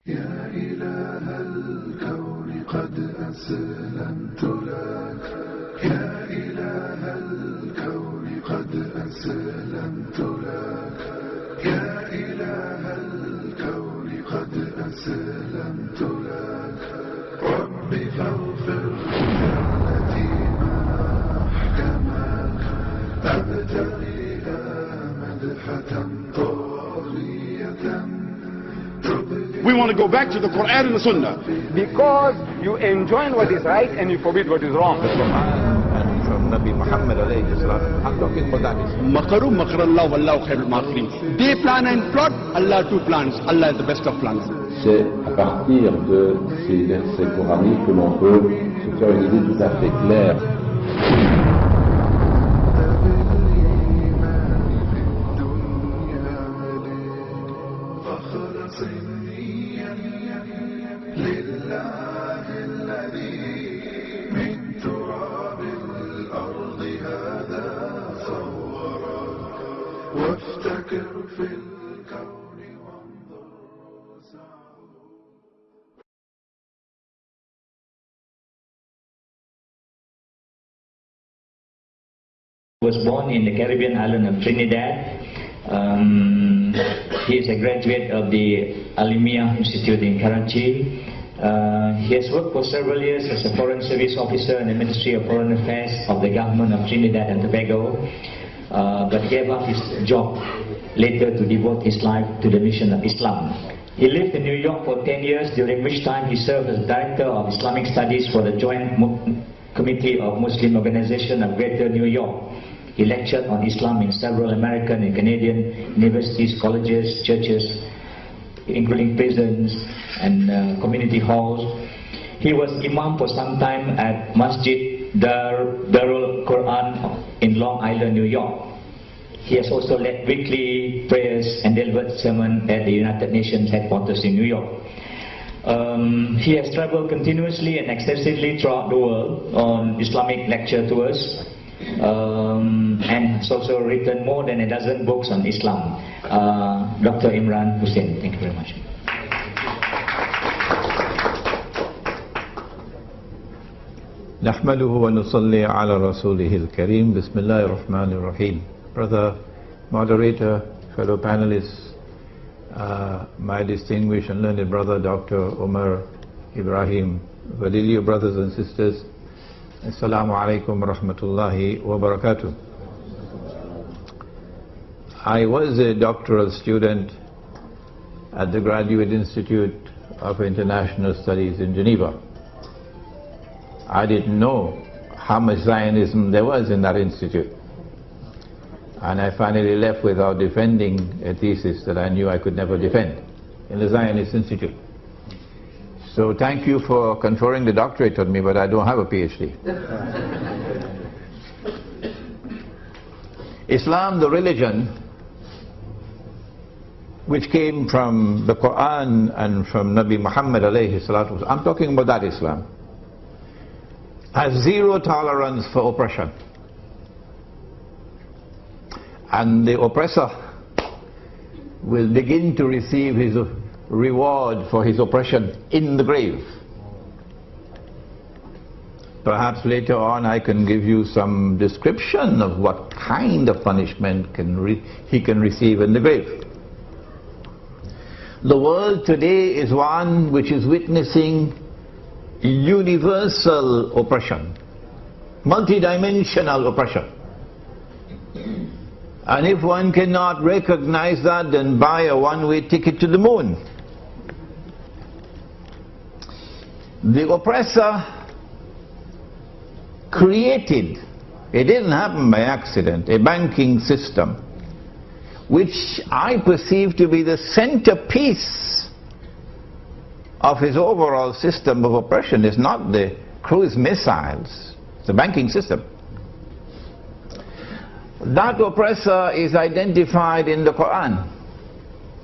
يا إله الكون قد أسلمت لك يا إله الكون قد أسلمت لك يا إله الكون قد أسلمت لك رب فاغفر التي ما أحكمك أبتغيها مدحة طاغية. We want to go back to the Quran and the Sunnah. Because you enjoin what is right and you forbid what is wrong. The Quran and from Nabi Muhammad alayhi salam. I'm talking about that Islam. Makaru makarallah wallahu khairul makirin. They plan and plot, Allah too plans. Allah is the best of plans. C'est à partir de ces versets coraniques que l'on peut se faire une idée tout à fait claire. Was born in the Caribbean island of Trinidad. He is a graduate of the Alimiah Institute in Karachi. He has worked for several years as a Foreign Service Officer in the Ministry of Foreign Affairs of the government of Trinidad and Tobago, but gave up his job later to devote his life to the mission of Islam. He lived in New York for 10 years, during which time he served as Director of Islamic Studies for the Joint Committee of Muslim Organization of Greater New York. He lectured on Islam in several American and Canadian universities, colleges, churches, including prisons and community halls. He was Imam for some time at Masjid Darul Quran in Long Island, New York. He has also led weekly prayers and delivered sermon at the United Nations headquarters in New York. He has traveled continuously and extensively throughout the world on Islamic lecture tours, and has also written more than a dozen books on Islam. Dr. Imran Hosein, thank you very much. نحمده ونصلي على رسوله الكريم بسم الله الرحمن الرحيم. Brother moderator, fellow panelists, my distinguished and learned brother Dr. Umar Ibrahim Valilio, brothers and sisters, Assalamu alaikum wa rahmatullahi wa barakatuh. I was a doctoral student at the Graduate Institute of International Studies in Geneva. I didn't know how much Zionism there was in that institute. And I finally left without defending a thesis that I knew I could never defend in the Zionist Institute. So thank you for conferring the doctorate on me, but I don't have a PhD. Islam, the religion, which came from the Quran and from Nabi Muhammad alayhi salatu, I'm talking about that Islam, has zero tolerance for oppression. And the oppressor will begin to receive his reward for his oppression in the grave. Perhaps later on I can give you some description of what kind of punishment he can receive in the grave. The world today is one which is witnessing universal oppression, multidimensional oppression. And if one cannot recognize that, then buy a one-way ticket to the moon. The oppressor created, it didn't happen by accident, a banking system which I perceive to be the centerpiece of his overall system of oppression. Is not the cruise missiles, it's the banking system. That oppressor is identified in the Quran,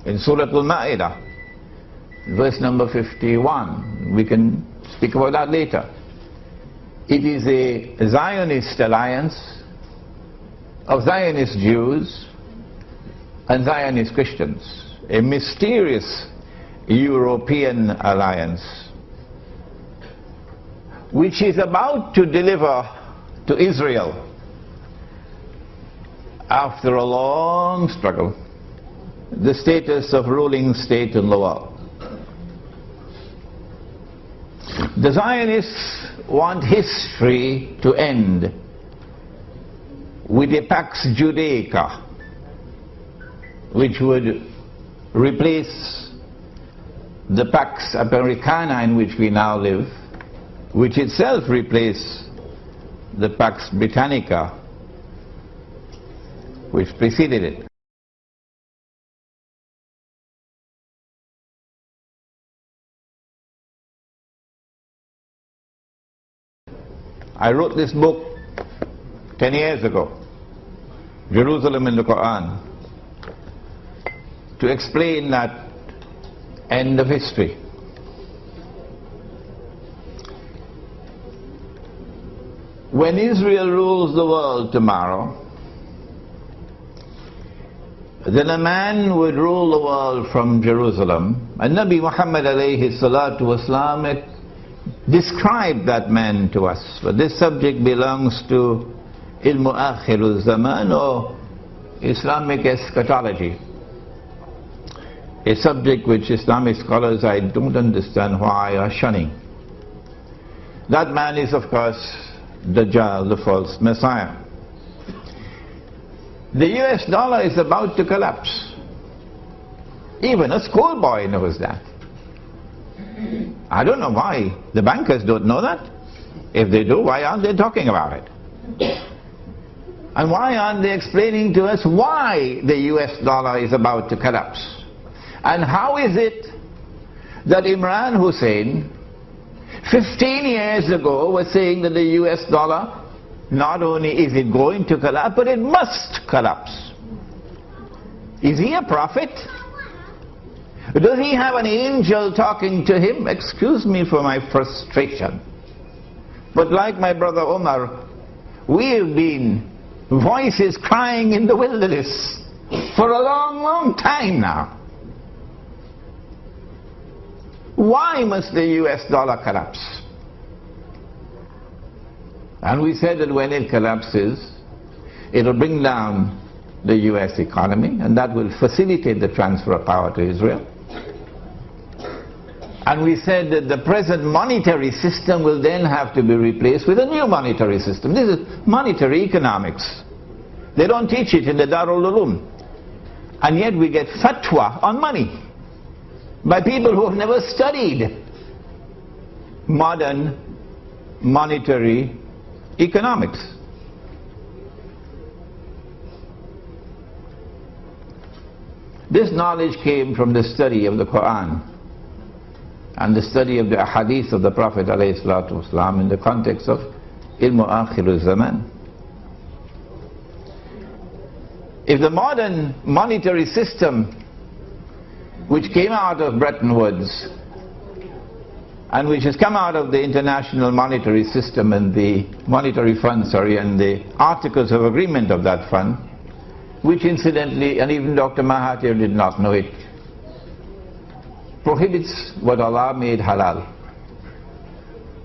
in Surah Al-Ma'idah, verse number 51. We can speak about that later. It is a Zionist alliance of Zionist Jews and Zionist Christians, a mysterious European alliance, which is about to deliver to Israel, after a long struggle, the status of ruling state in the world. The Zionists want history to end with a Pax Judaica, which would replace the Pax Americana in which we now live, which itself replaced the Pax Britannica, which preceded it. I wrote this book 10 years ago, Jerusalem in the Quran, to explain that end of history. When Israel rules the world tomorrow, then a man would rule the world from Jerusalem, and Nabi Muhammad alayhi salatu wasalam described that man to us. But this subject belongs to Ilmu Akhirul Zaman, or Islamic eschatology, a subject which Islamic scholars, I don't understand why, are shunning. That man is, of course, Dajjal, the false Messiah. The US dollar is about to collapse. Even a schoolboy knows that. I don't know why the bankers don't know that. If they do, why aren't they talking about it? And why aren't they explaining to us why the US dollar is about to collapse? And how is it that Imran Hosein 15 years ago was saying that the US dollar, not only is it going to collapse, but it must collapse? Is he a prophet? Does he have an angel talking to him? Excuse me for my frustration, but like my brother Omar, we have been voices crying in the wilderness for a long, long time now. Why must the US dollar collapse? And we said that when it collapses, it will bring down the US economy, and that will facilitate the transfer of power to Israel. And we said that the present monetary system will then have to be replaced with a new monetary system. This is monetary economics. They don't teach it in the Darul Uloom. And yet we get fatwa on money by people who have never studied modern monetary economics. This knowledge came from the study of the Quran and the study of the ahadith of the Prophet ﷺ in the context of Ilmu Akhirul Zaman. If the modern monetary system, which came out of Bretton Woods and which has come out of the International Monetary System and the Monetary Fund, and the Articles of Agreement of that fund, which incidentally, and even Dr. Mahathir did not know it, prohibits what Allah made halal.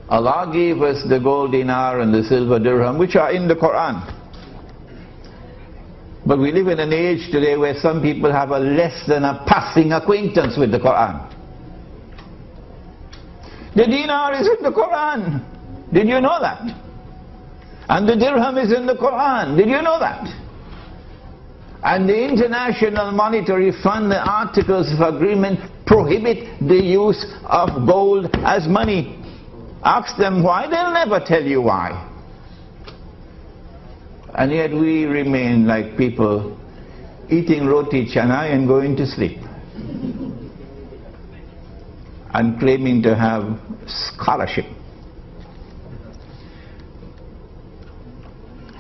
Allah gave us the gold dinar and the silver dirham, which are in the Quran. But we live in an age today where some people have a less than a passing acquaintance with the Quran. The dinar is in the Quran. Did you know that? And the dirham is in the Quran. Did you know that? And the International Monetary Fund, the Articles of Agreement, prohibit the use of gold as money. Ask them why, they'll never tell you why. And yet we remain like people eating roti chana and going to sleep, and claiming to have scholarship.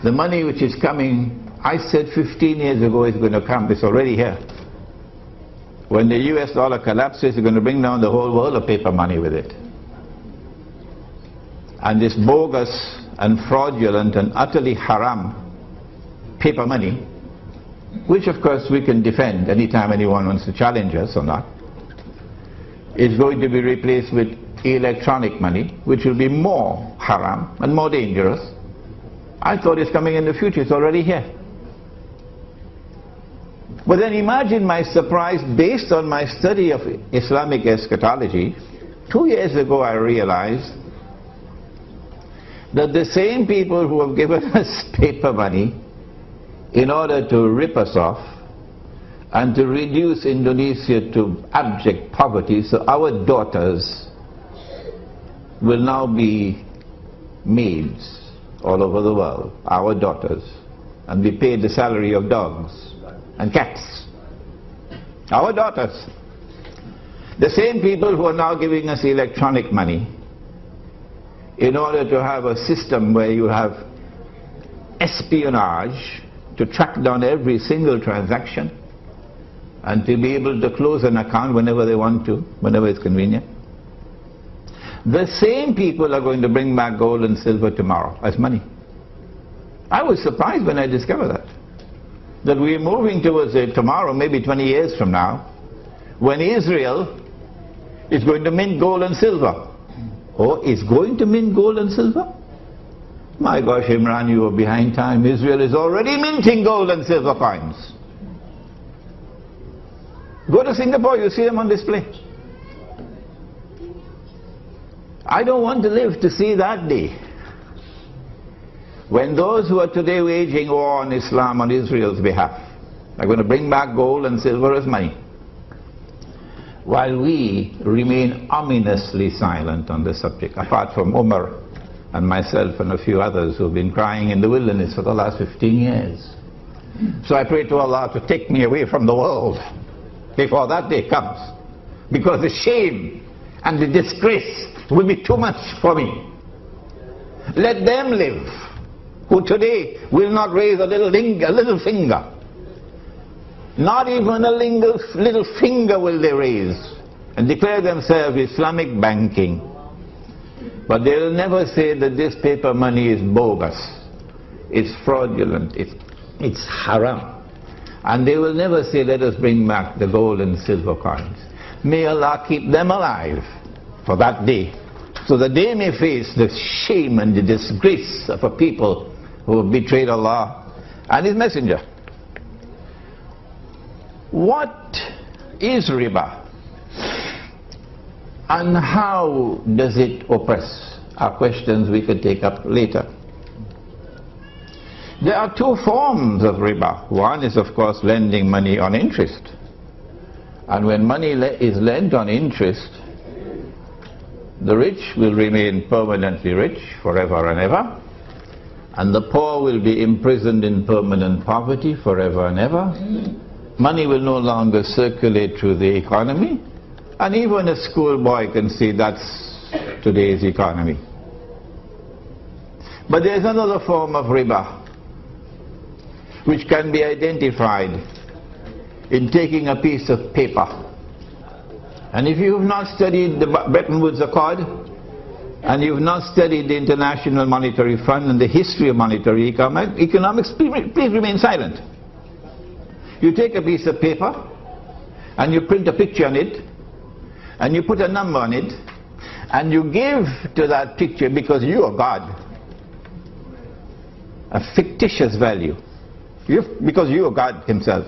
The money which is coming, I said 15 years ago is going to come, it's already here. When the US dollar collapses, it's going to bring down the whole world of paper money with it. And this bogus and fraudulent and utterly haram paper money, which of course we can defend anytime anyone wants to challenge us on that, is going to be replaced with electronic money, which will be more haram and more dangerous. I thought it's coming in the future, it's already here. But then imagine my surprise, based on my study of Islamic eschatology. 2 years ago I realized that the same people who have given us paper money in order to rip us off and to reduce Indonesia to abject poverty, so our daughters will now be maids all over the world, our daughters, and be paid the salary of dogs and cats. Our daughters. The same people who are now giving us electronic money in order to have a system where you have espionage to track down every single transaction and to be able to close an account whenever they want to, whenever it's convenient. The same people are going to bring back gold and silver tomorrow as money. I was surprised when I discovered that we're moving towards tomorrow, maybe 20 years from now, when Israel is going to mint gold and silver. Oh, is going to mint gold and silver? My gosh, Imran, you are behind time. Israel is already minting gold and silver coins. Go to Singapore, you see them on display. I don't want to live to see that day when those who are today waging war on Islam on Israel's behalf are going to bring back gold and silver as money, while we remain ominously silent on this subject, apart from Umar and myself and a few others who have been crying in the wilderness for the last 15 years. So I pray to Allah to take me away from the world before that day comes, because the shame and the disgrace will be too much for me. Let them live who today will not raise a little finger. Not even a little finger will they raise and declare themselves Islamic banking. But they will never say that this paper money is bogus, it's fraudulent, it's haram. And they will never say, let us bring back the gold and silver coins. May Allah keep them alive for that day, so that they may face the shame and the disgrace of a people who have betrayed Allah and His Messenger. What is riba? And how does it oppress? Are questions we could take up later. There are two forms of riba. One is, of course, lending money on interest. And when money is lent on interest, the rich will remain permanently rich forever and ever, and the poor will be imprisoned in permanent poverty forever and ever. Money will no longer circulate through the economy, and even a schoolboy can see that's today's economy. But there's another form of riba which can be identified in taking a piece of paper. And if you have not studied the Bretton Woods Accord, and you've not studied the International Monetary Fund and the history of monetary economics, please remain silent. You take a piece of paper and you print a picture on it and you put a number on it and you give to that picture, because you are God, a fictitious value, because you are God Himself.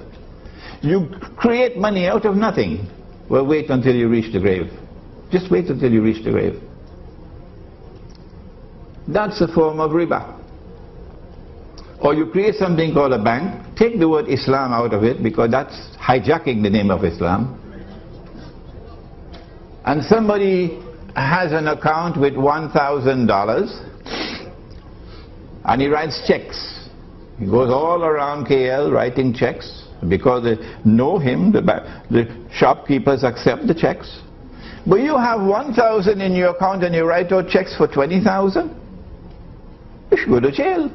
You create money out of nothing. Well, wait until you reach the grave. Just wait until you reach the grave. That's a form of riba. Or you create something called a bank, take the word Islam out of it, because that's hijacking the name of Islam. And somebody has an account with $1,000 and he writes checks. He goes all around KL writing checks, because they know him, the shopkeepers accept the checks. But you have 1,000 in your account and you write out checks for 20,000? You should go to jail.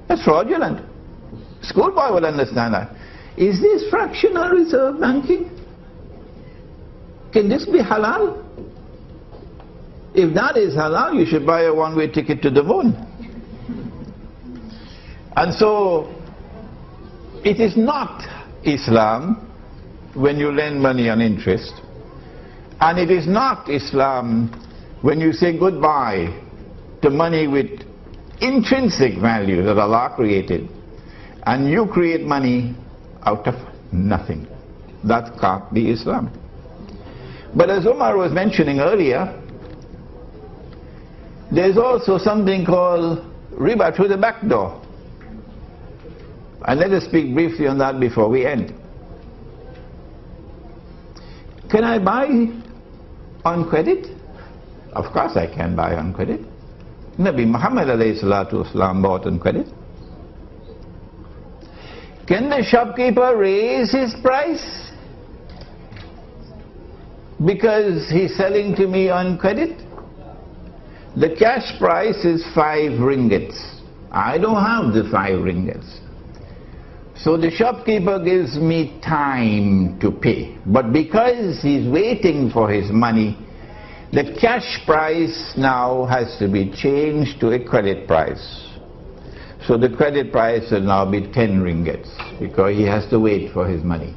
That's fraudulent. Schoolboy will understand that. Is this fractional reserve banking? Can this be halal? If that is halal, you should buy a one-way ticket to the moon. And so, it is not Islam when you lend money on interest. And it is not Islam when you say goodbye to money with intrinsic value that Allah created, and you create money out of nothing. That can't be Islam. But as Umar was mentioning earlier, there's also something called riba through the back door. And let us speak briefly on that before we end. Can I buy on credit? Of course I can buy on credit. Nabi Muhammad alayhi salatu wasalam bought on credit. Can the shopkeeper raise his price because he's selling to me on credit? The cash price is 5 ringgits. I don't have the 5 ringgits. So the shopkeeper gives me time to pay. But because he's waiting for his money, the cash price now has to be changed to a credit price. So the credit price will now be 10 ringgits because he has to wait for his money.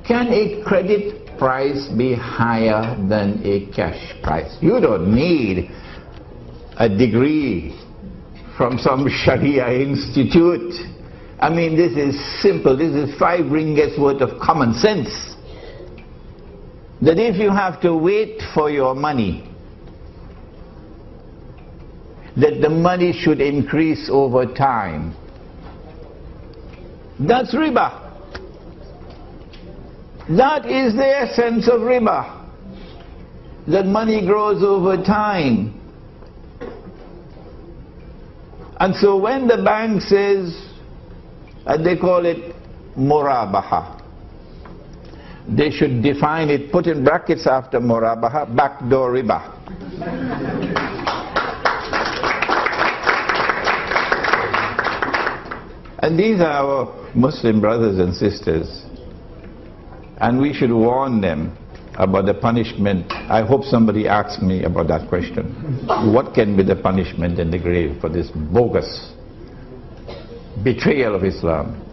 Can a credit price be higher than a cash price? You don't need a degree from some Sharia institute. I mean, this is simple. This is 5 ringgits worth of common sense. That if you have to wait for your money, that the money should increase over time. That's riba. That is the essence of riba. That money grows over time. And so when the bank says, they call it murabaha, they should define it, put in brackets after murabaha, backdoor riba. And these are our Muslim brothers and sisters, and we should warn them about the punishment. I hope somebody asks me about that question. What can be the punishment in the grave for this bogus betrayal of Islam?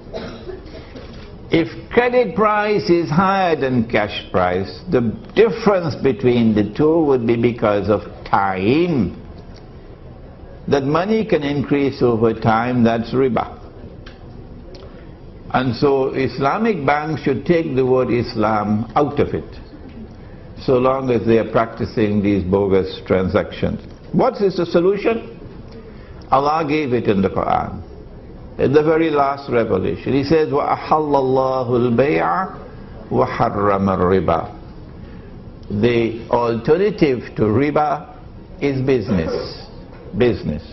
If credit price is higher than cash price, the difference between the two would be because of time. That money can increase over time, that's riba. And so Islamic banks should take the word Islam out of it, so long as they are practicing these bogus transactions. What is the solution? Allah gave it in the Quran. In the very last revelation, He says, وَأَحَلَّ اللَّهُ الْبَيْعَ وَحَرَّمَ الرِّبَى. The alternative to riba is business. Business.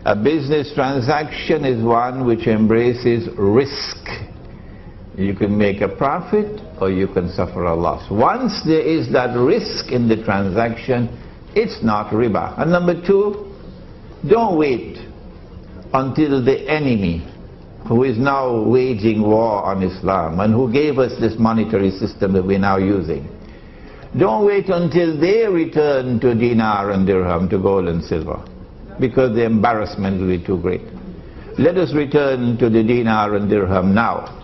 A business transaction is one which embraces risk. You can make a profit or you can suffer a loss. Once there is that risk in the transaction, it's not riba. And number two, don't wait until the enemy, who is now waging war on Islam and who gave us this monetary system that we're now using, don't wait until they return to dinar and dirham, to gold and silver, because the embarrassment will be too great. Let us return to the dinar and dirham now.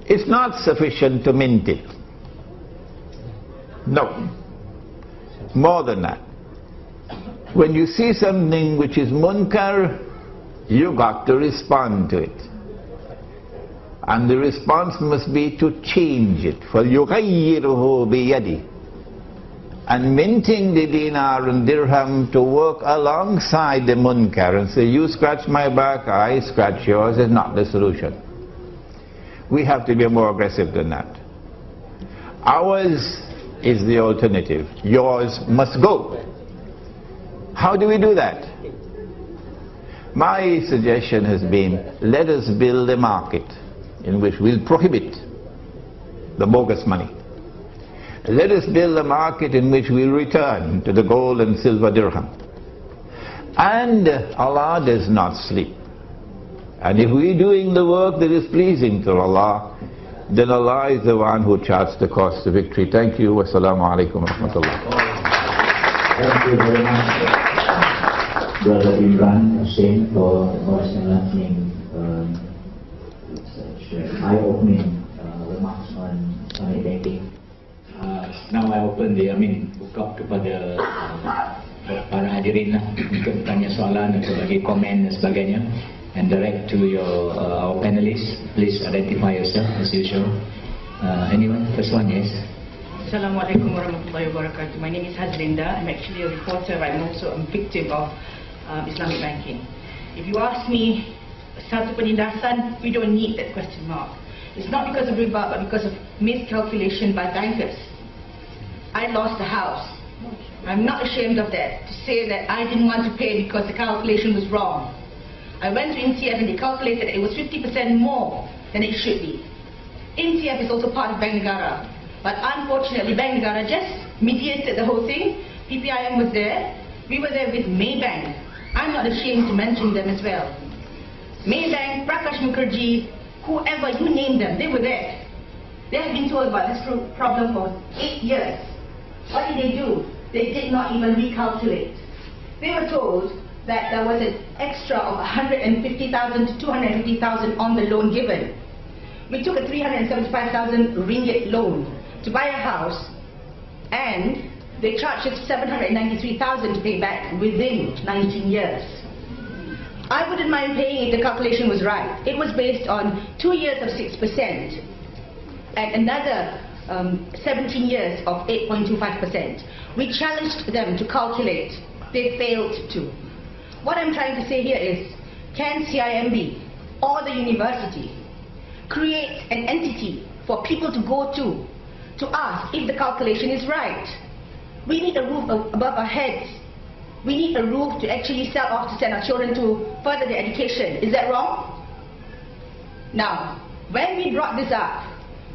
It's not sufficient to mint it. No. More than that. When you see something which is munkar, you got to respond to it. And the response must be to change it. فَلْيُغَيِّرُهُ بِيَدِهِ. And minting the dinar and dirham to work alongside the munkar and say, you scratch my back, I scratch yours, is not the solution. We have to be more aggressive than that. Ours is the alternative. Yours must go. How do we do that? My suggestion has been, let us build a market in which we'll prohibit the bogus money. Let us build a market in which we'll return to the gold and silver dirham. And Allah does not sleep. And if we're doing the work that is pleasing to Allah, then Allah is the one who charts the course to victory. Thank you. Wassalamu alaikum wa rahmatullah. Thank you very much, Brother Imran Hosein, for most enlightening, such eye-opening remarks on banking. open the, buka kepada para hadirin lah untuk tanya soalan atau bagi komen dan sebagainya, and direct to your our panelists. Please identify yourself as usual. Anyone? First one, yes. Assalamualaikum warahmatullahi wabarakatuh. My name is Hazlinda. I'm actually a reporter. I'm also a victim of Islamic banking. If you ask me, satu penindasan, we don't need that question mark. It's not because of riba, but because of miscalculation by bankers. I lost the house. I'm not ashamed of that, to say that I didn't want to pay because the calculation was wrong. I went to NCF and they calculated it was 50% more than it should be. NCF is also part of Bank Negara, but unfortunately Bank Negara just mediated the whole thing. PPIM was there. We were there with Maybank. I'm not ashamed to mention them as well. Maybank, Prakash Mukherjee, whoever you name them, they were there. They have been told about this problem for 8 years. What did they do? They did not even recalculate. They were told that there was an extra of 150,000 to 250,000 on the loan given. We took a 375,000 ringgit loan to buy a house, and they charged us 793,000 to pay back within 19 years. I wouldn't mind paying if the calculation was right. It was based on 2 years of 6% and another 17 years of 8.25%. We challenged them to calculate. They failed to. What I'm trying to say here is, can CIMB or the university create an entity for people to go to ask if the calculation is right? We need a roof above our heads. We need a roof to actually sell off to send our children to further their education. Is that wrong? Now, when we brought this up,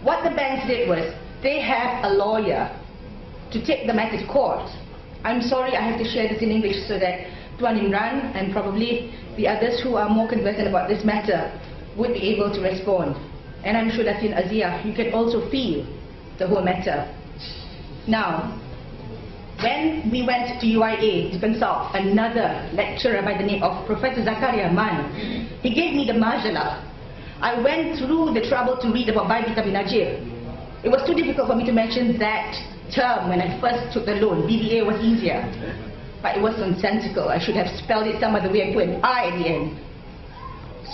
what the banks did was, they have a lawyer to take the matter to court. I'm sorry I have to share this in English so that Tuan Imran and probably the others who are more conversant about this matter would be able to respond. And I'm sure that in Azia, you can also feel the whole matter. Now, when we went to UIA to consult another lecturer by the name of Professor Zakaria Man, he gave me the majalah. I went through the trouble to read about Baibi Tabi Najib. It was too difficult for me to mention that term when I first took the loan. BBA was easier, but it was nonsensical. I should have spelled it some other way and put an I at the end.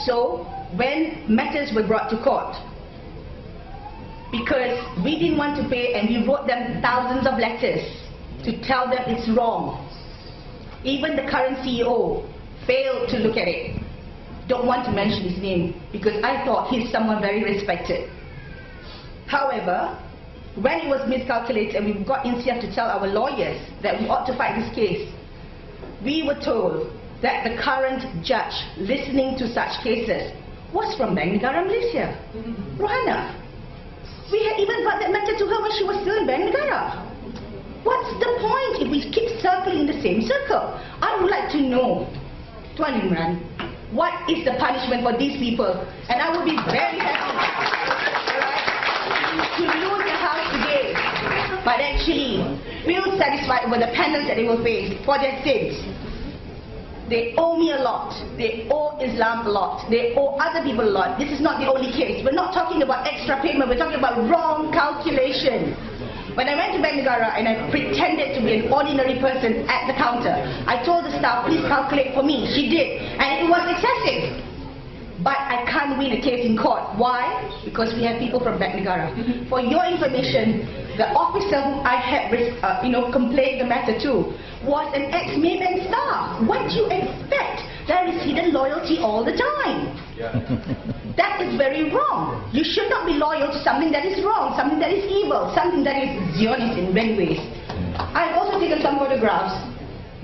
So, when matters were brought to court, because we didn't want to pay and we wrote them thousands of letters to tell them it's wrong. Even the current CEO failed to look at it. Don't want to mention his name because I thought he's someone very respected. However, when it was miscalculated and we got NCF to tell our lawyers that we ought to fight this case, we were told that the current judge listening to such cases was from Bank Negara Malaysia, Rohana. We had even brought that matter to her when she was still in Bank Negara. What's the point if we keep circling the same circle? I would like to know, Tuan Imran, what is the punishment for these people? And I would be very happy to lose the house today, but actually feel satisfied with the penance that they will face for their sins. They owe me a lot. They owe Islam a lot. They owe other people a lot. This is not the only case. We're not talking about extra payment. We're talking about wrong calculation. When I went to Bank Negara and I pretended to be an ordinary person at the counter, I told the staff, please calculate for me. She did. And it was excessive. But I can't win a case in court. Why? Because we have people from Bank Negara. For your information, the officer who I had complained the matter to was an ex-Maybank staff. What do you expect? There is hidden loyalty all the time. That is very wrong. You should not be loyal to something that is wrong, something that is evil, something that is Zionist in many ways. I've also taken some photographs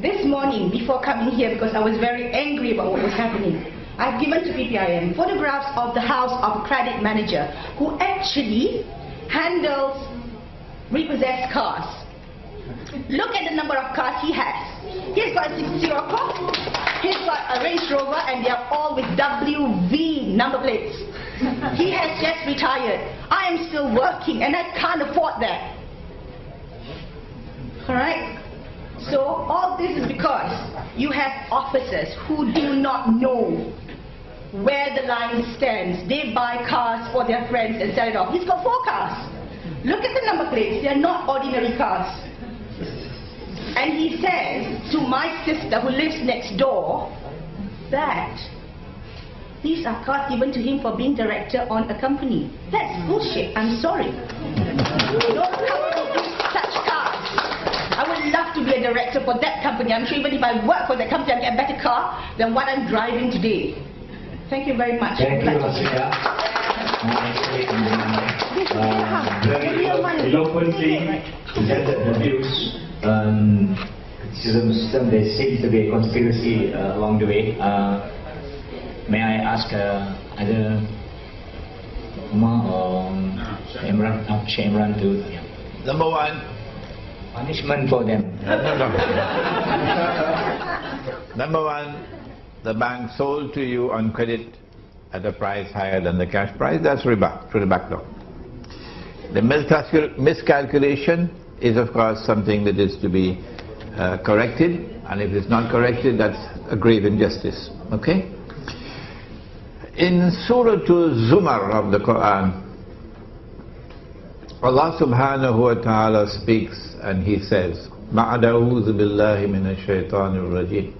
this morning before coming here because I was very angry about what was happening. I've given to PPIM photographs of the house of a credit manager who actually handles repossessed cars. Look at the number of cars he has. He's got a 60 Rocker, he's got a Range Rover, and they are all with WV number plates. He has just retired. I am still working and I can't afford that. Alright? So all this is because you have officers who do not know where the line stands. They buy cars for their friends and sell it off. He's got 4 cars. Look at the number plates, they are not ordinary cars. And he says to my sister who lives next door that these are cars given to him for being director on a company. That's bullshit, I'm sorry. No company gives such cars. I would love to be a director for that company. I'm sure even if I work for that company, I'll get a better car than what I'm driving today. Thank you very much. Thank you, Rosita. Very eloquently presented her views. Criticism system, there seems to be a conspiracy along the way. May I ask either Umar or Sheikh Imran to... Number one. Punishment for them. Number one, the bank sold to you on credit at a price higher than the cash price. That's riba, through the back door. The miscalculation is of course something that is to be corrected, and if it's not corrected, that's a grave injustice. Okay? In Surah Zumar of the Quran, Allah subhanahu wa ta'ala speaks and he says, Ma'ada'udhu billahi minash shaitanir rajim.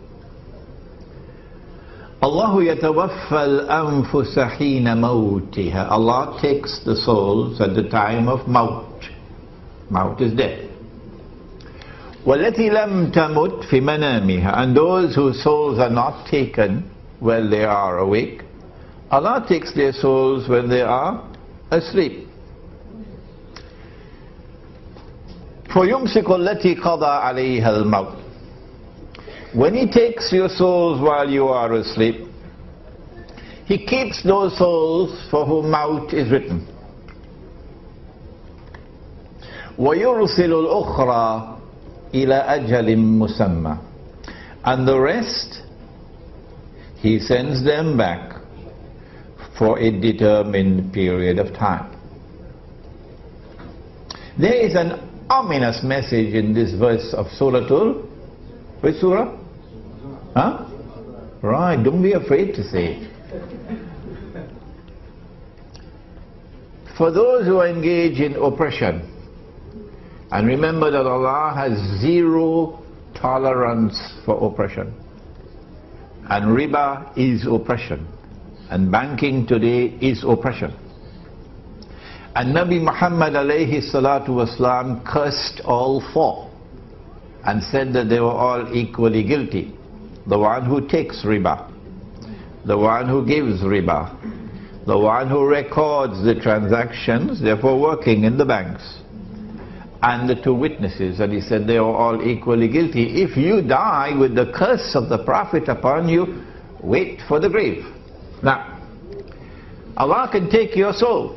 Allahu yatawaffa al-anfusa hina mawtiha. Allah takes the souls at the time of maut. Maut is death. وَالَّتِي لَمْ تَمُتْ فِي مَنَامِهَا. And those whose souls are not taken while they are awake, Allah takes their souls when they are asleep. فَيُمْسِكُ الَّتِي قَضَى عَلَيْهَا الْمَوْتِ. When He takes your souls while you are asleep, He keeps those souls for whom maut is written. وَيُرْسِلُ الْأُخْرَى إِلَى أَجَلٍ مُسَمَّى. And the rest, He sends them back for a determined period of time. There is an ominous message in this verse of Surah which surah? Huh? Right, don't be afraid to say it. For those who engage in oppression, and remember that Allah has zero tolerance for oppression, and riba is oppression, and banking today is oppression. And Nabi Muhammad alayhi salatu wasalam cursed all four and said that they were all equally guilty. The one who takes riba, the one who gives riba, the one who records the transactions, therefore working in the banks, and the two witnesses. And he said they were all equally guilty. If you die with the curse of the Prophet upon you, wait for the grave. Now, Allah can take your soul.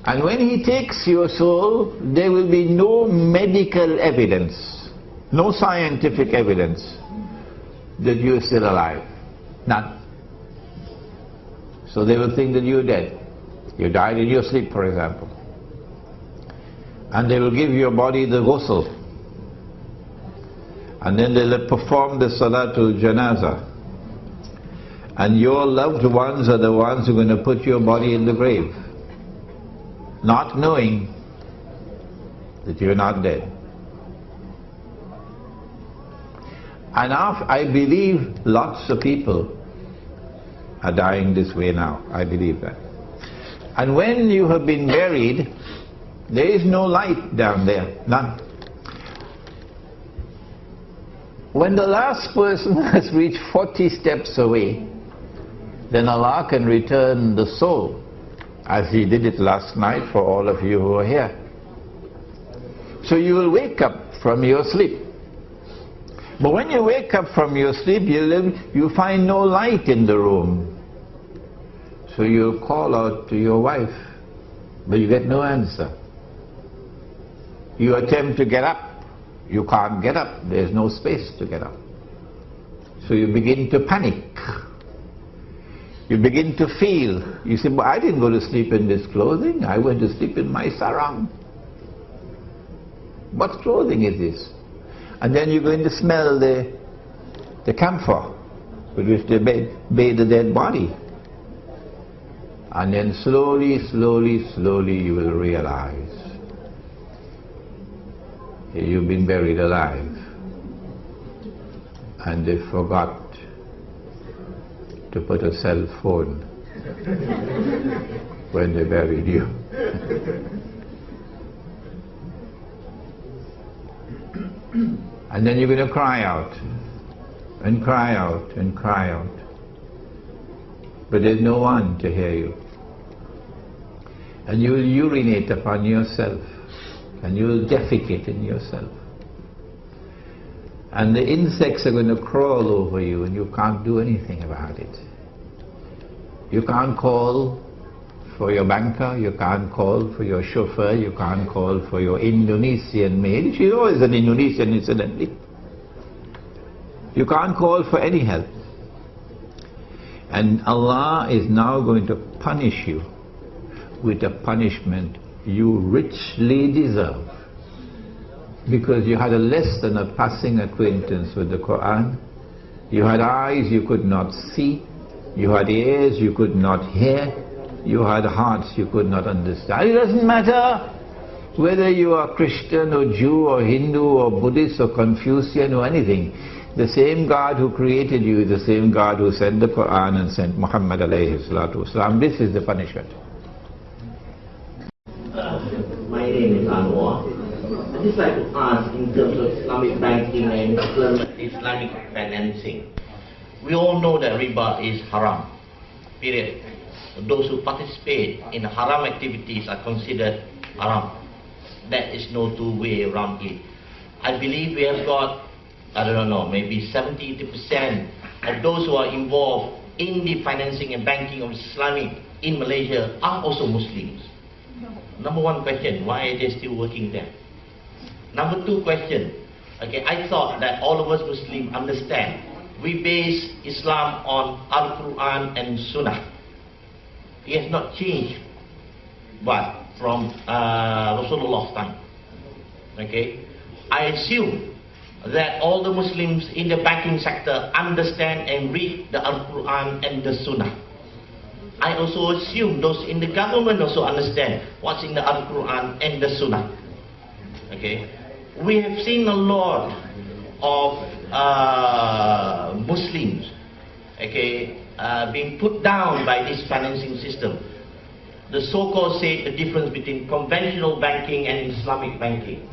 And when He takes your soul, there will be no medical evidence, no scientific evidence that you're still alive. None. So they will think that you're dead. You died in your sleep, for example. And they will give your body the ghusl. And then they'll perform the salatul janazah. And your loved ones are the ones who are going to put your body in the grave, not knowing that you're not dead. And I believe lots of people are dying this way now. I believe that. And when you have been buried, there is no light down there, none. When the last person has reached 40 steps away, then Allah can return the soul, as He did it last night for all of you who are here. So you will wake up from your sleep. But when you wake up from your sleep, you find no light in the room. So you call out to your wife, but you get no answer. You attempt to get up. You can't get up. There's no space to get up. So you begin to panic. You begin to feel. You say, well, I didn't go to sleep in this clothing. I went to sleep in my sarong. What clothing is this? And then you're going to smell the camphor with which they bathe the dead body. And then slowly, slowly, slowly you will realize you've been buried alive, and they forgot to put a cell phone when they buried you. And then you're going to cry out and cry out and cry out, but there's no one to hear you. And you will urinate upon yourself, and you will defecate in yourself. And the insects are going to crawl over you, and you can't do anything about it. You can't call for your banker, you can't call for your chauffeur, you can't call for your Indonesian maid. She's always an Indonesian, incidentally. You can't call for any help. And Allah is now going to punish you with a punishment you richly deserve, because you had a less than a passing acquaintance with the Quran. You had eyes you could not see, you had ears you could not hear, you had hearts you could not understand. It doesn't matter whether you are Christian or Jew or Hindu or Buddhist or Confucian or anything. The same God who created you is the same God who sent the Quran and sent Muhammad alayhi salatu wasalam. This is the punishment. My name is Anwar. I'd just like to ask, in terms of Islamic banking and Islamic financing, we all know that riba is haram, period. Those who participate in haram activities are considered haram. There is no two way around it. I believe we have got, I don't know, maybe 70-80% of those who are involved in the financing and banking of Islamic in Malaysia are also Muslims. Number one question, why are they still working there? Number two question, okay, I thought that all of us Muslims understand we base Islam on Al-Quran and Sunnah. It has not changed, but from Rasulullah's time. Okay, I assume that all the Muslims in the banking sector understand and read the Al-Quran and the Sunnah. I also assume those in the government also understand what's in the Al-Quran and the Sunnah. Okay, we have seen a lot of Muslims, okay, being put down by this financing system. The so-called say the difference between conventional banking and Islamic banking.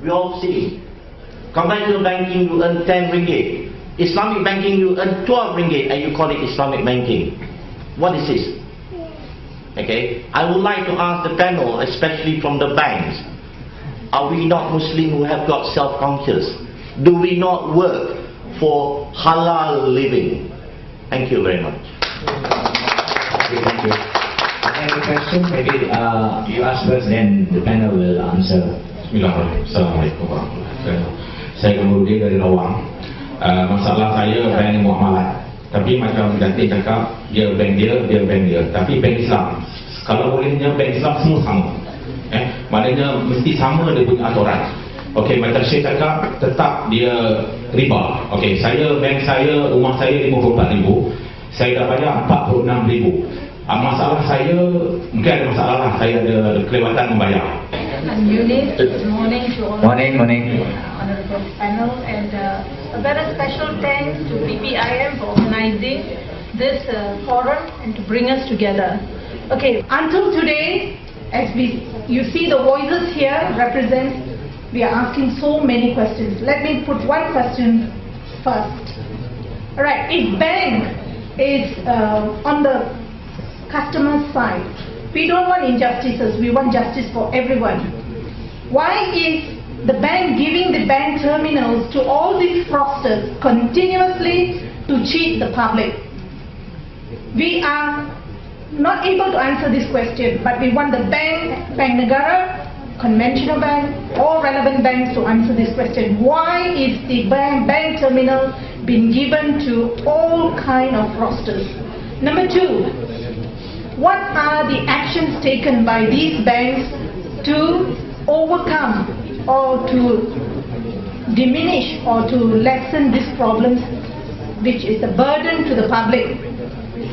We all see, conventional banking you earn 10 ringgit. Islamic banking you earn 12 ringgit and you call it Islamic banking. What is this? Okay, I would like to ask the panel, especially from the banks, are we not Muslim who have got self-conscious? Do we not work for halal living? Thank you very much. Thank you. Any question? Maybe you ask first, then the panel will answer. Bismillahirrahmanirrahim. Assalamualaikum warahmatullahi wabarakatuh. Saya Kemudian dari Lawang. Masalah saya bank muamalat. Tapi macam Datin cakap, dia bank dia. Tapi bank Islam, kalau bolehnya bank Islam semua sama. Maknanya mesti sama dia punya aturan. Okey, macam Syekh cakap, tetap dia riba. Okey, bank saya, rumah saya 54,000. Saya dah bayar 46,000. Masalah saya, mungkin ada masalah lah, saya ada kelewatan membayar. I'm Eunice. Good morning to all. Morning. Honorable panel, and a very special thanks to PPIM for organizing this forum and to bring us together. Okay, until today, as you see the voices here represent, we are asking so many questions. Let me put one question first. Alright, if bank is on the customer's side, we don't want injustices, we want justice for everyone. Why is the bank giving the bank terminals to all these fraudsters continuously to cheat the public? We are not able to answer this question, but we want the Bank Negara, conventional bank, all relevant banks to answer this question. Why is the bank terminal being given to all kind of fraudsters? Number two, what are the actions taken by these banks to overcome or to diminish or to lessen these problems, which is a burden to the public?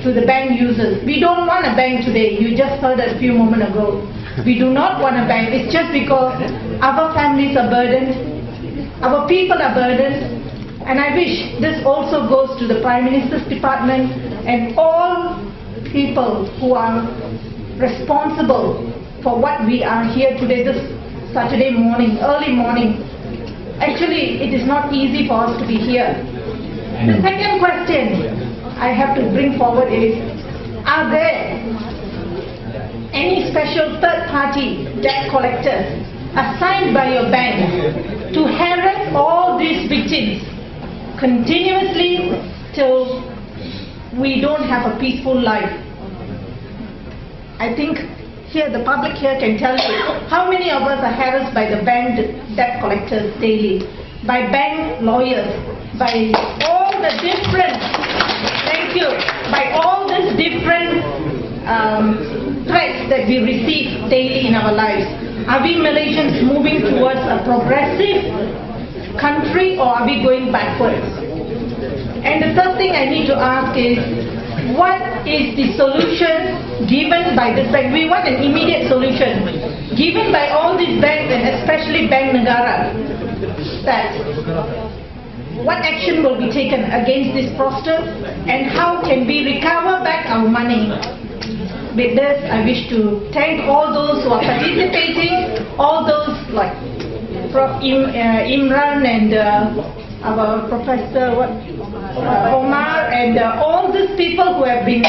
to the bank users. We don't want a bank today. You just heard a few moments ago. We do not want a bank. It's just because our families are burdened, our people are burdened, and I wish this also goes to the Prime Minister's department and all people who are responsible for what we are here today, this Saturday morning, early morning. Actually, it is not easy for us to be here. The second question I have to bring forward is, are there any special third-party debt collectors assigned by your bank to harass all these victims continuously till we don't have a peaceful life? I think here, the public here can tell you how many of us are harassed by the bank debt collectors daily, by bank lawyers, by all the different, thank you, by all these different threats that we receive daily in our lives. Are we Malaysians moving towards a progressive country, or are we going backwards? And the third thing I need to ask is, what is the solution given by this bank? We want an immediate solution given by all these banks, and especially Bank Negara, that what action will be taken against this fraudsters and how can we recover back our money. With this, I wish to thank all those who are participating, all those like Prof. Imran and our Professor Omar, and all these people who have been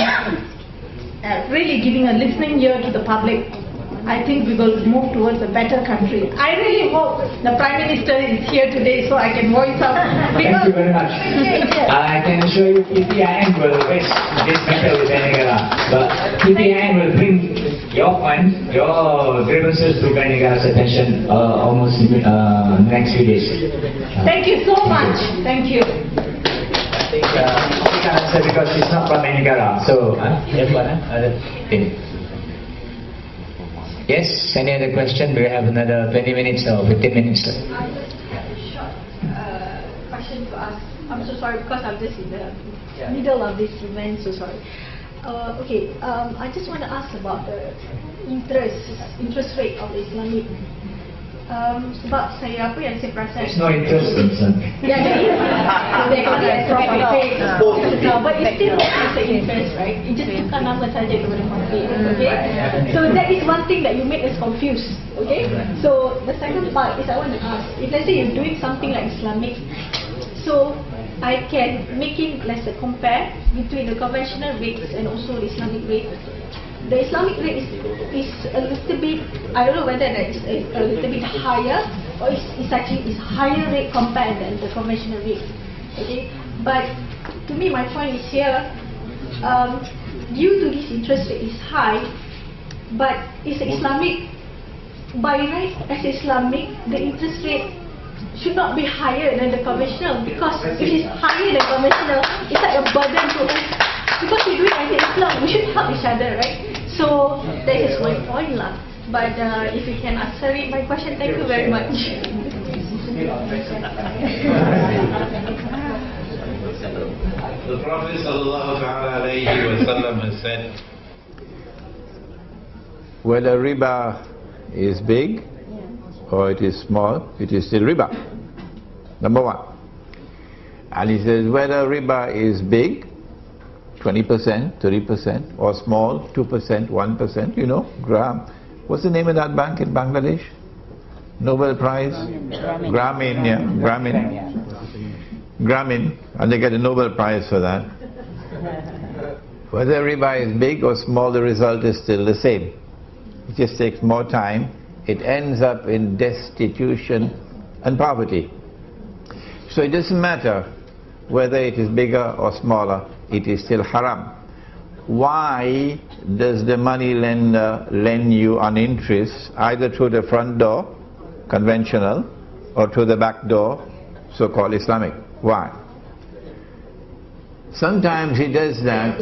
really giving a listening ear to the public. I think we will move towards a better country. I really hope the Prime Minister is here today so I can voice out. Thank you very much. I can assure you PPIM will raise this matter with Bank Negara, but PPIM will bring your point, your grievances to Bank Negara's attention almost in next few days. Thank you so much. Thank you. I think we can answer because it's not from Bank Negara. So, yes, yes, any other question? We have another 20 minutes or 15 minutes left. Short question to ask. I'm so sorry because I'm just in the middle of this event, so sorry. Okay, I just want to ask about the interest rate of the Islamic. Sebab saya, apa yang saya perasan, there's no interest concern. Yeah, there is. They call it profit. But it still has the interest, right? It just tukar nama saja kepada profit. Okay. So that is one thing that you make us confused. Okay. So the second part is I want to ask, if let's say you're doing something like Islamic, so I can making let's say compare between the conventional rates and also the Islamic rate. The Islamic rate is a little bit, I don't know whether it's a little bit higher or it's actually higher rate compared than the conventional rate. Okay, but to me my point is here, due to this interest rate is high, but it's Islamic, by right as Islamic, the interest rate should not be higher than the conventional, because if it's higher than conventional, it's like a burden to us. Because we do it as Islam, we should help each other, right? So that is my point lah. But if you can answer it, my question, thank you very much. The Prophet ﷺ has said, whether riba is big or it is small, it is still riba. Number one. And he says whether riba is big, 20%, 30%, or small, 2%, 1%, you know, gram. What's the name of that bank in Bangladesh? Nobel Prize? Grameen, yeah, Grameen, and they get a Nobel Prize for that. Whether riba is big or small, the result is still the same. It just takes more time. It ends up in destitution and poverty. So it doesn't matter whether it is bigger or smaller, it is still haram. Why does the money lender lend you on interest, either through the front door, conventional, or through the back door, so-called Islamic? Why? Sometimes he does that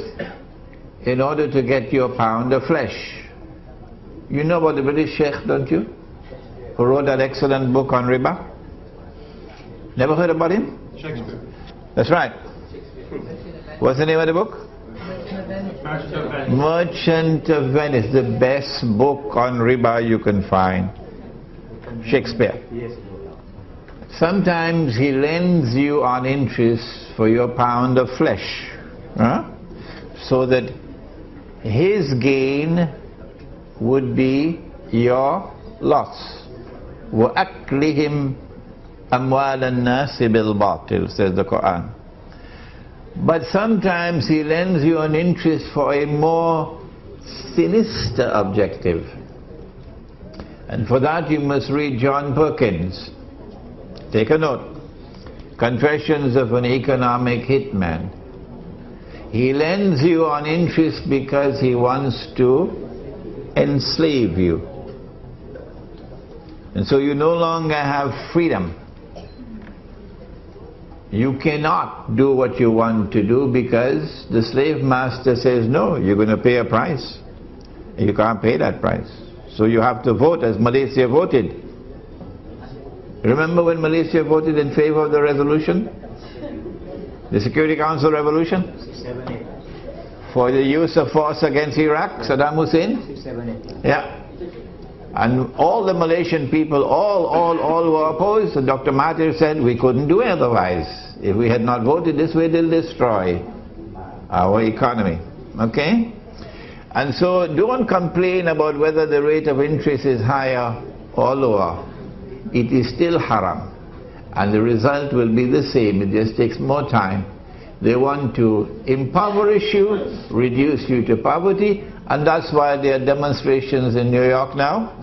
in order to get you a pound of flesh. You know about the British Sheikh, don't you? Who wrote that excellent book on riba? Never heard about him? Shakespeare. That's right. What's the name of the book? Merchant of Venice, the best book on riba you can find. Shakespeare. Sometimes he lends you on interest for your pound of flesh, so that his gain would be your loss. وَأَكْلِهِمْ أَمْوَالَ النَّاسِ بِالْبَاطِلِ, says the Quran. But sometimes he lends you an interest for a more sinister objective. And for that you must read John Perkins. Take a note. Confessions of an Economic Hitman. He lends you on interest because he wants to enslave you. And so you no longer have freedom. You cannot do what you want to do because the slave master says, no, you're going to pay a price. You can't pay that price. So you have to vote as Malaysia voted. Remember when Malaysia voted in favor of the resolution? The Security Council resolution? For the use of force against Iraq, Saddam Hussein? Yeah. And all the Malaysian people, all were opposed. So Dr. Mahathir said we couldn't do otherwise. If we had not voted this way, they'll destroy our economy. Okay? And so don't complain about whether the rate of interest is higher or lower. It is still haram. And the result will be the same. It just takes more time. They want to impoverish you, reduce you to poverty, and that's why there are demonstrations in New York now.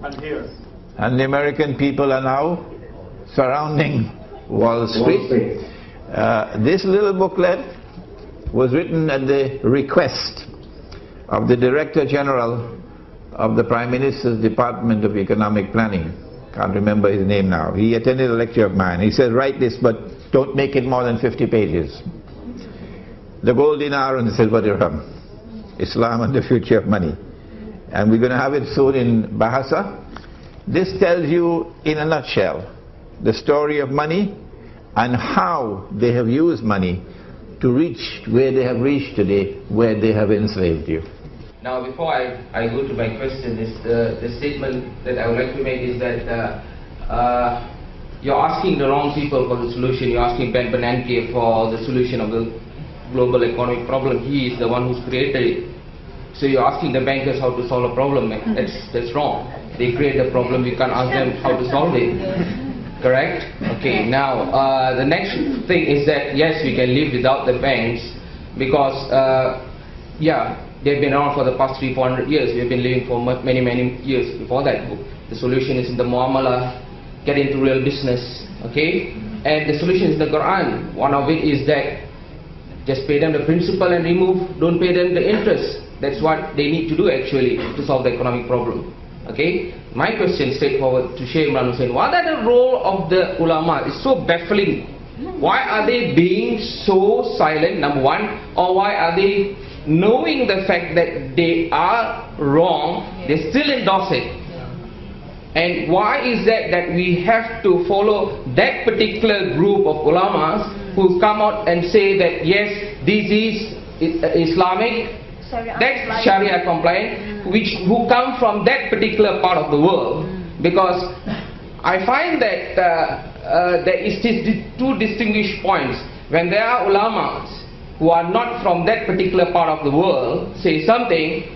And here. And the American people are now surrounding Wall Street. This little booklet was written at the request of the Director General of the Prime Minister's Department of Economic Planning. Can't remember his name now. He attended a lecture of mine. He said, write this, but don't make it more than 50 pages. The gold dinar and the silver dirham. Islam and the future of money. And we're going to have it soon in Bahasa. This tells you in a nutshell the story of money and how they have used money to reach where they have reached today, where they have enslaved you. Now before I go to my question, the statement that I would like to make is that you're asking the wrong people for the solution. You're asking Ben Bernanke for the solution of the global economic problem. He is the one who's created it. So you're asking the bankers how to solve a problem. That's wrong. They create the problem, you can't ask them how to solve it. Correct? Okay, now the next thing is that yes, we can live without the banks because yeah, they've been around for the past 300-400 years. We've been living for many years before that. The solution is in the muamalah, get into real business, okay? And the solution is in the Quran. One of it is that just pay them the principal and don't pay them the interest. That's what they need to do actually to solve the economic problem. Okay? My question straightforward to Sheikh Imran Hosein. What are the role of the ulama? It's so baffling. Why are they being so silent, number one? Or why are they knowing the fact that they are wrong, they still endorse it? And why is that we have to follow that particular group of ulamas who come out and say that yes, this is Islamic, that's Sharia compliant, who come from that particular part of the world? Because I find that there is two distinguished points. When there are ulamas who are not from that particular part of the world say something,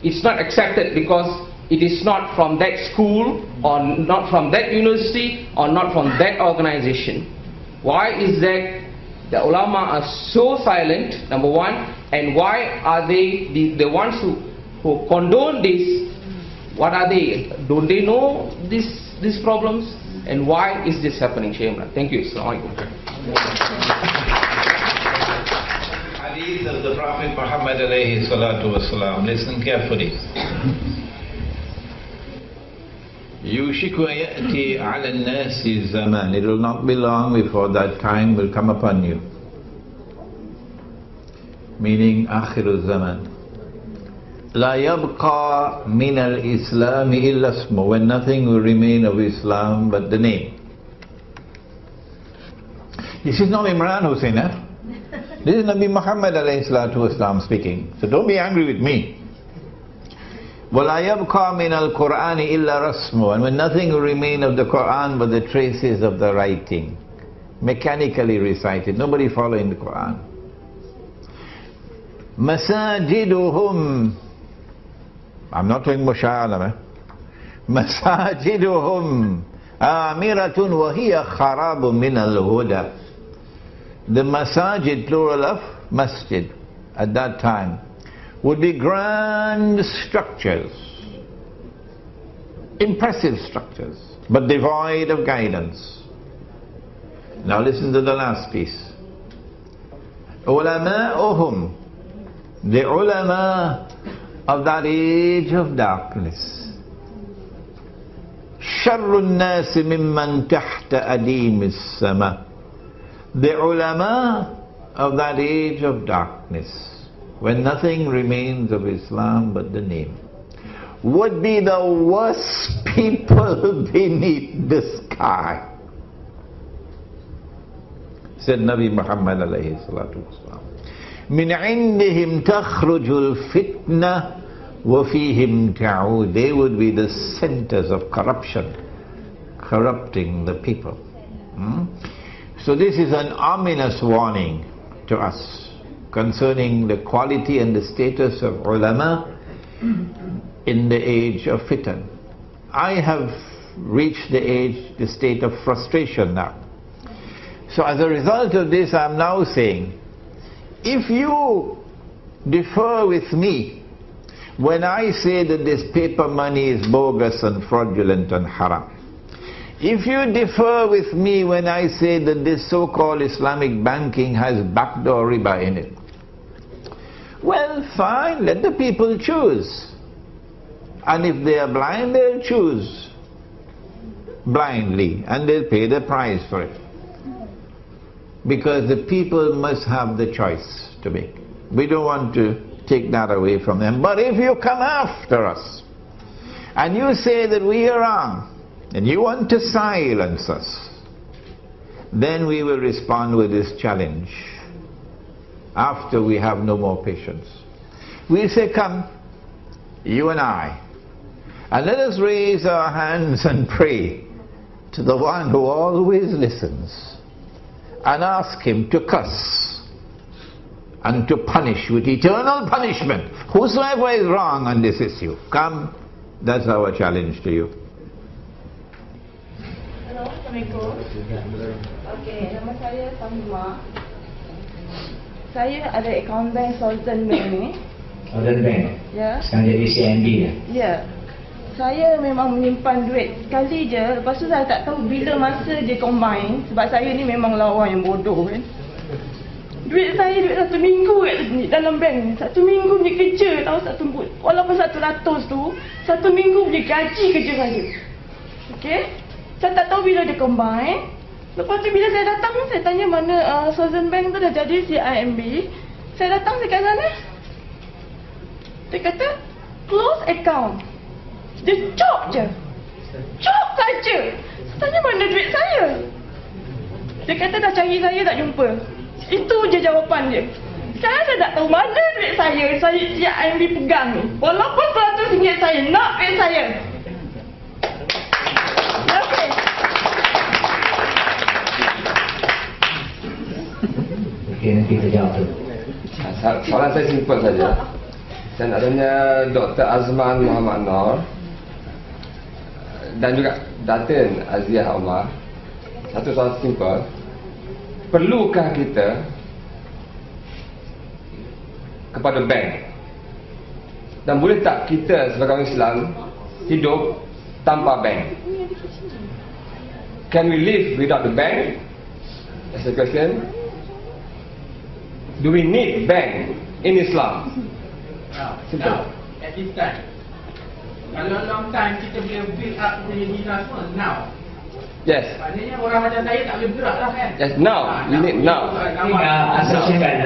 it's not accepted because it is not from that school or not from that university or not from that organization. Why is that the ulama are so silent, number one, and why are they the ones who condone this? What are they? Don't they know these problems? And why is this happening, Sheikh Imran? Thank you. Assalamu alaikum. Hadith of the Prophet Muhammad alayhi salatu wasalam. Listen carefully. Yushiku ya'ti 'ala an-nasi zaman. It will not be long before that time will come upon you. Meaning akhiru zaman. La yabqa min al-Islam illa ismu. When nothing will remain of Islam but the name. This is not Imran Hosein, This is Nabi Muhammad alayhi salatu wasalam speaking. So don't be angry with me. وَلَا يَبْقَى مِنَ الْقُرْآنِ إِلَّا رَسْمُ. And when nothing will remain of the Quran but the traces of the writing, mechanically recited, nobody following the Quran. Masajiduhum. I'm not talking about Shah Alam. Masajiduhum amiratun wa hiya kharabun min al-huda. The masajid, plural of masjid, at that time would be grand structures, impressive structures, but devoid of guidance. Now listen to the last piece. Ulama'uhum, the ulama of that age of darkness. Sharrun nasi mimman tahta adim as-sama. The ulama of that age of darkness, when nothing remains of Islam but the name, would be the worst people beneath the sky. Said Nabi Muhammad alayhi salatu wasalam. Min indihim takhrujul fitna wa fihim ta'ud. They would be the centers of corruption, corrupting the people. So this is an ominous warning to us concerning the quality and the status of ulama in the age of fitan. I have reached the state of frustration now. So as a result of this, I am now saying, if you differ with me when I say that this paper money is bogus and fraudulent and haram, if you differ with me when I say that this so-called Islamic banking has backdoor riba in it, well, fine, let the people choose. And if they are blind, they'll choose blindly and they'll pay the price for it. Because the people must have the choice to make. We don't want to take that away from them. But if you come after us and you say that we are wrong and you want to silence us, then we will respond with this challenge after we have no more patience. We'll say, come, you and I, and let us raise our hands and pray to the one who always listens, and ask him to curse and to punish with eternal punishment whosoever is wrong on this issue. Come, that's our challenge to you. Hello, Assalamualaikum. Okay, nama saya Samima. Saya ada akaun bank Sultan Bank ni. Sultan Bank? Ya. Sekarang jadi CNB ya? Ya. Saya memang menyimpan duit sekali je, lepas tu saya tak tahu bila masa je combine. Sebab saya ni memang lawan yang bodoh kan. Duit saya, duit 1 minggu kat dalam bank ni. 1 minggu punya kerja tahu, walaupun 100 tu 1 minggu punya gaji kerja saya. Okay. Saya tak tahu bila dia combine. Lepas tu bila saya datang, saya tanya mana Southern Bank tu dah jadi CIMB. Saya datang dekat sana, dia kata close account. Dia cop je. Cop saja. Saya tanya mana duit saya. Dia kata dah cari saya tak jumpa. Itu je jawapan dia. Sekarang saya tak tahu mana duit saya. Saya CIMB pegang ni. Walaupun RM100 saya nak duit saya. Okey. Okey, nanti kita jawab tu. Soalan saya simple saja. Saya nak tanya Dr. Azman Muhammad Noor dan juga Datin Aziah Omar. Satu soalan simple. Perlukah kita kepada bank? Dan boleh tak kita sebagai orang Islam hidup tanpa bank? Can we live without the bank? That's the question. Do we need bank in Islam? Now, at this time, kalau long time kita boleh build up punya dina semua, now. Yes. Maknanya orang macam saya tak boleh gerak lah kan. Yes, now. You need now. Asal saya kan,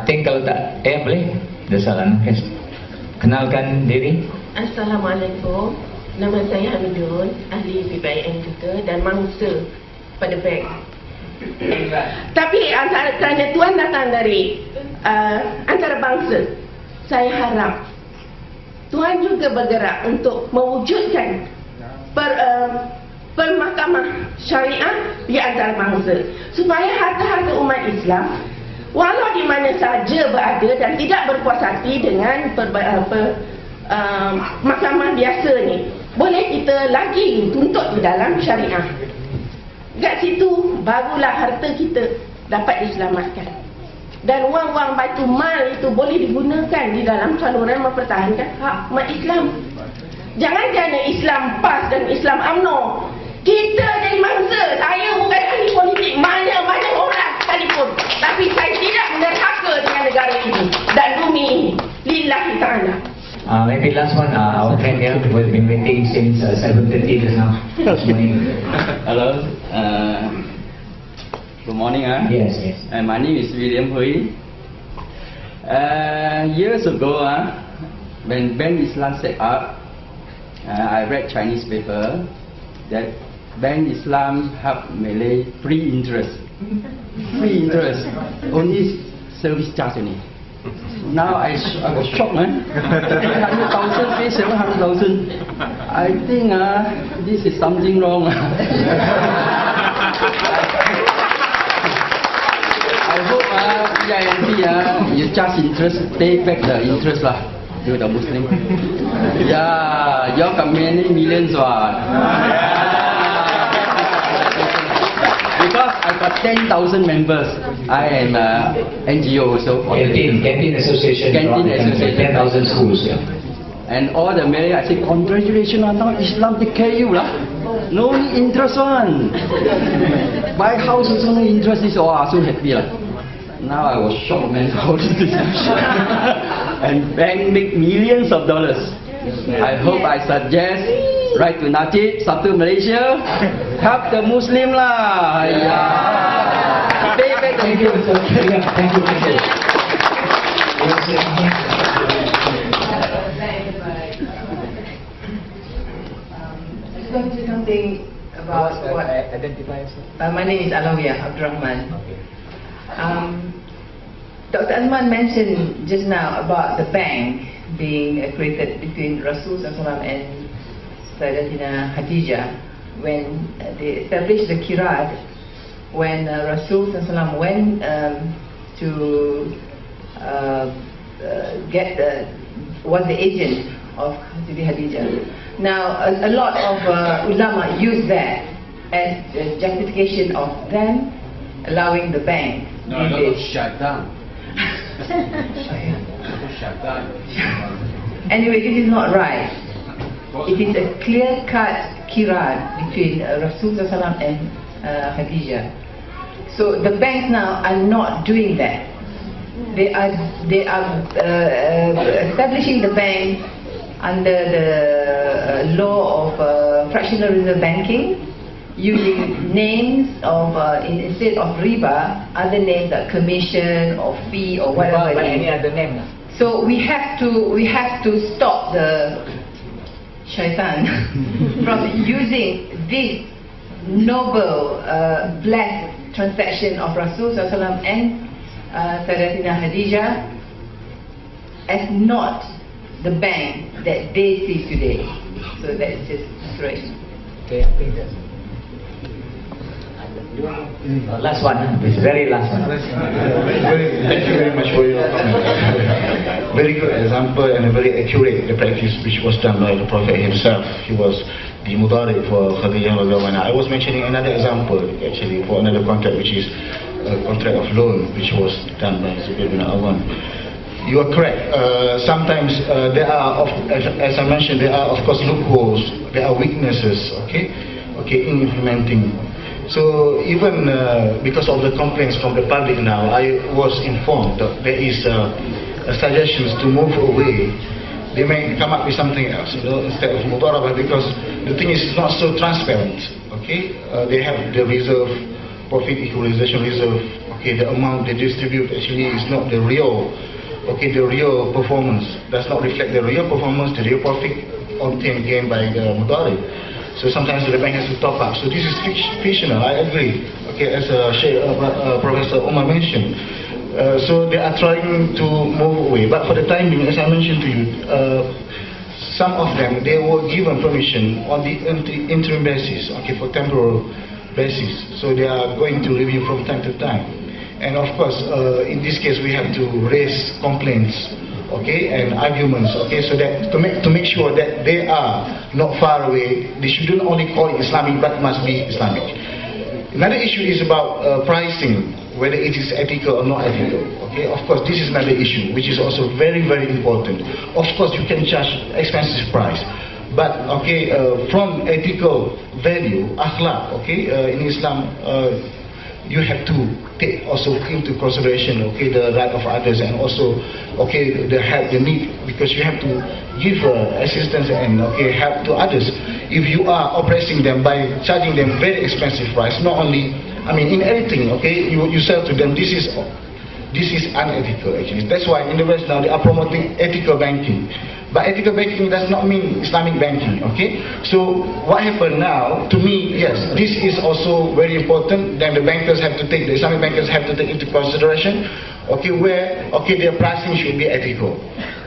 think kalau tak, boleh? Ada soalan. Kenalkan diri. Assalamualaikum. Nama saya Hamidun, ahli PPIM juga dan mangsa pada bank. Tapi kerana tuan datang dari antarabangsa, saya harap tuan juga bergerak untuk mewujudkan permahkamah syariah di antarabangsa, supaya harta-harta umat Islam walau di mana saja berada dan tidak berpuas hati dengan mahkamah biasa ni, boleh kita lagi tuntut di dalam syariah. Kat situ barulah harta kita dapat diselamatkan, dan wang-wang Baitul Mal itu boleh digunakan di dalam saluran mempertahankan hak umat Islam. Jangan kerana Islam PAS dan Islam UMNO kita jadi mangsa. Saya bukan ahli politik mana-mana orang sekalipun, tapi saya tidak menerhaka dengan negara ini dan bumi ini. Lillahi ta'ala. Maybe last one, our friend here who has been waiting since 7:30 just now. Good morning. Hello. Good morning. Yes. My name is William Hui. Years ago, when Bank Islam set up, I read Chinese paper that Bank Islam help Malay free interest. Free interest. Only service charge only. Now I was shocked, man. 800,000 pay 700,000. I think this is something wrong. I hope PINC you charge interest, pay back the interest lah to the Muslim. Yeah, you got many millions Because I got 10,000 members. I am NGO also. Canteen Association. 10,000 schools. Yeah. And all the Malay, I say, congratulations, now Islam take care of you lah. No interest one. Buy house also no interest, is so happy lah. Now I was shocked, man, how is this? And bank make millions of dollars. I hope I suggest write to Najib, Satu Malaysia, help the Muslim lah. Yeah. Pay back the interest. Thank you. Just going to say something about what identify yourself. My name is Alawiyah Abdurrahman. Dr. Azman mentioned just now about the bank being created between Rasul SAW and Sayyidatina Khadijah when they established the Kirat, when Rasul SAW went to was the agent of Siti Khadijah. Now a lot of ulama use that as a justification of them allowing the bank. No, shut down. Anyway, this is not right. It is a clear-cut kirat between Rasul SAW and Khadijah. So the banks now are not doing that. They are establishing the bank under the law of fractional reserve banking, using names of instead of riba, other names like commission or fee or whatever. Any other name? So we have to stop the shaitan from using this noble blessed transaction of Rasul SAW and Sayyidatina Khadijah as not the bank that they see today. So that's just inspiration. Okay, I think that's last one, this very last one. Thank you very much for your comment. Very good example and a very accurate the practice which was done by the Prophet himself. He was the Mudari for Khadijah. I was mentioning another example actually for another contract, which is a contract of loan which was done by Zubair bin Awam. You are correct. Sometimes there are, as I mentioned, there are of course loopholes, there are weaknesses, in implementing. So even because of the complaints from the public now, I was informed that there is suggestions to move away. They may come up with something else, instead of Mudarabah, because the thing is not so transparent. They have the reserve, profit equalization reserve. The amount they distribute actually is not the real. The real performance does not reflect the real performance, the real profit obtained gained by the Mudari. So sometimes the bank has to top up. So this is fictional, I agree. Okay, as Professor Omar mentioned. So they are trying to move away. But for the time being, as I mentioned to you, some of them, they were given permission on the interim basis, okay, for temporal basis. So they are going to review from time to time. And of course, in this case, we have to raise complaints, okay, and arguments, okay, so that to make sure that they are not far away. They shouldn't only call it Islamic, but must be Islamic. Another issue is about pricing, whether it is ethical or not ethical. Okay, of course, this is another issue which is also very, very important. Of course, you can charge expensive price, but okay, from ethical value, akhlaq, okay, in Islam, you have to take also into consideration, okay, the right of others, and also, okay, the help, the need, because you have to give assistance and okay, help to others. If you are oppressing them by charging them very expensive price, not only, I mean, in everything, okay, you sell to them, this is unethical actually. That's why in the West now they are promoting ethical banking. But ethical banking does not mean Islamic banking, okay? So what happened now, to me, yes, this is also very important. Then the Islamic bankers have to take into consideration, okay, where, okay, their pricing should be ethical.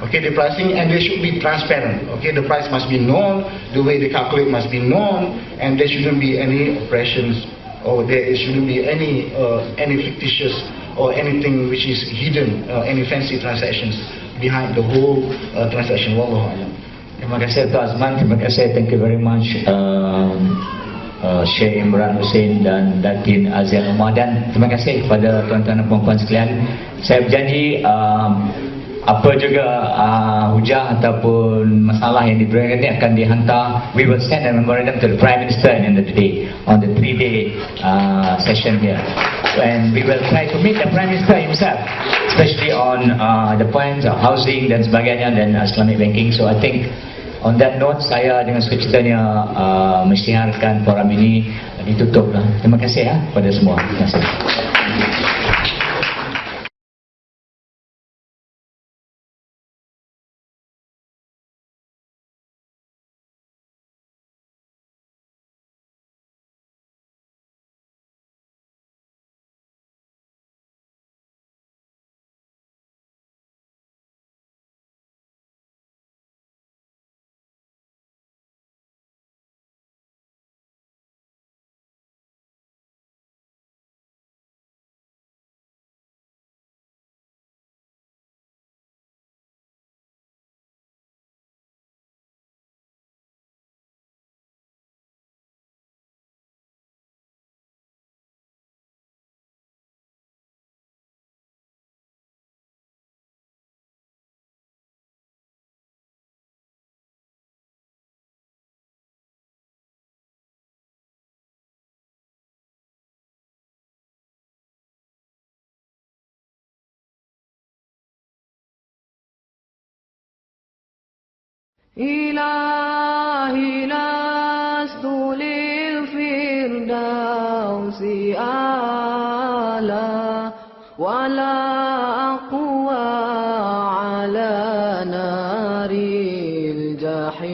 Okay, the pricing, and they should be transparent. Okay, the price must be known, the way they calculate must be known, and there shouldn't be any oppressions, or there shouldn't be any fictitious or anything which is hidden, any fancy transactions behind the whole transaction. Wallahu a'lam. Terima kasih Tuan Azman, terima kasih, thank you very much Sheikh Imran Hosein dan Datin Azian Umar, dan terima kasih kepada tuan-tuan dan puan-puan sekalian. Saya berjanji apa juga hujah ataupun masalah yang diberikan ini akan dihantar. We will send a memorandum to the Prime Minister at the end of the day on the 3-day session here, and we will try to meet the Prime Minister himself, especially on the points of housing dan sebagainya dan Islamic banking. So I think on that note, saya dengan sukacitanya mensyiarkan forum ini ditutuplah. Terima kasih kepada semua. Terima kasih. إلهي لست للفردوس أعلى ولا أقوى على نار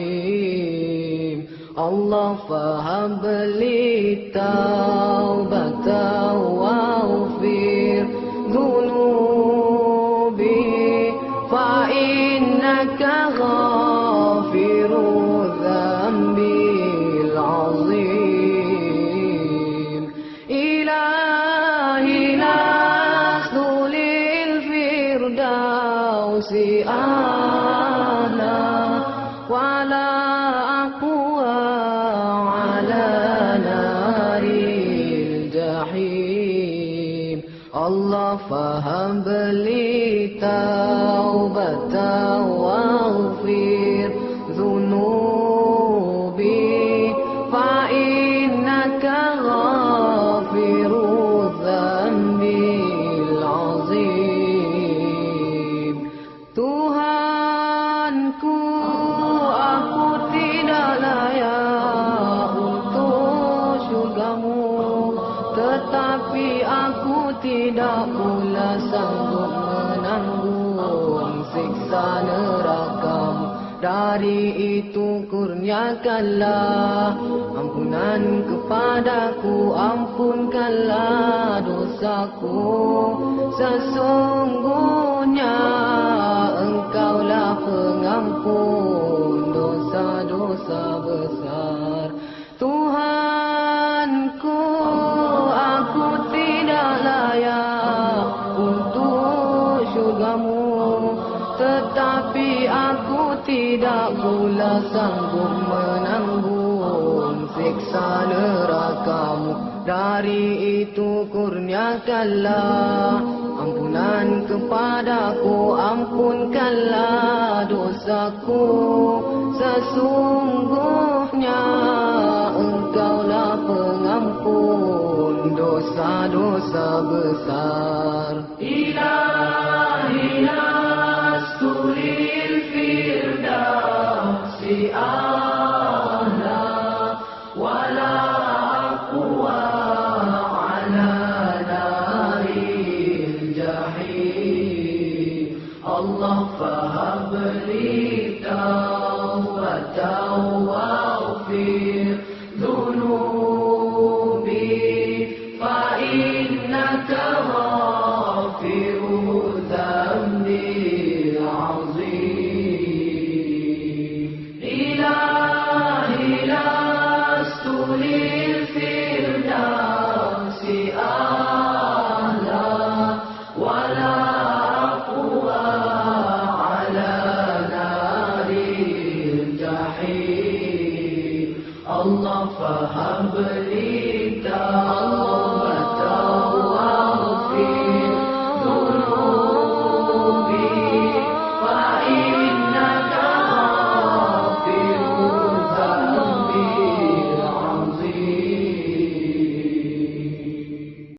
الجحيم الله فهب لي توبة واغفر ذنوبي فإنك غافر الذنب العظيم إلهي لست للفردوس أعلى ولا أقوى على نار الجحيم الله فهب لي توبة واغفر ذنوبي فإنك غافر الذنب العظيم Tuhanku, aku tidak layak untuk syurgamu, tetapi aku tidak pula sanggup dari itu kurniakanlah ampunan kepadaku, ampunkanlah dosaku. Sesungguhnya Engkaulah pengampun dosa-dosa besar. Tuhanku, aku tidak layak untuk syurgamu, tetapi aku tidak pula sanggup menanggung siksa nerakamu. Dari itu kurniakanlah ampunan kepadaku, ampunkanlah dosaku. Sesungguhnya Engkaulah pengampun dosa-dosa besar. Ilahi nasturil firdausi a'la wala aqwa ala naril jahim. Allah fahabli tawbatan waghfir dhunubi fa innaka ghafiru dhanbil azim. Ilahi lastu lil firdausi a'la wala aqwa ala naril jahim. Allah fahabli tawbatan waghfir dhunubi fa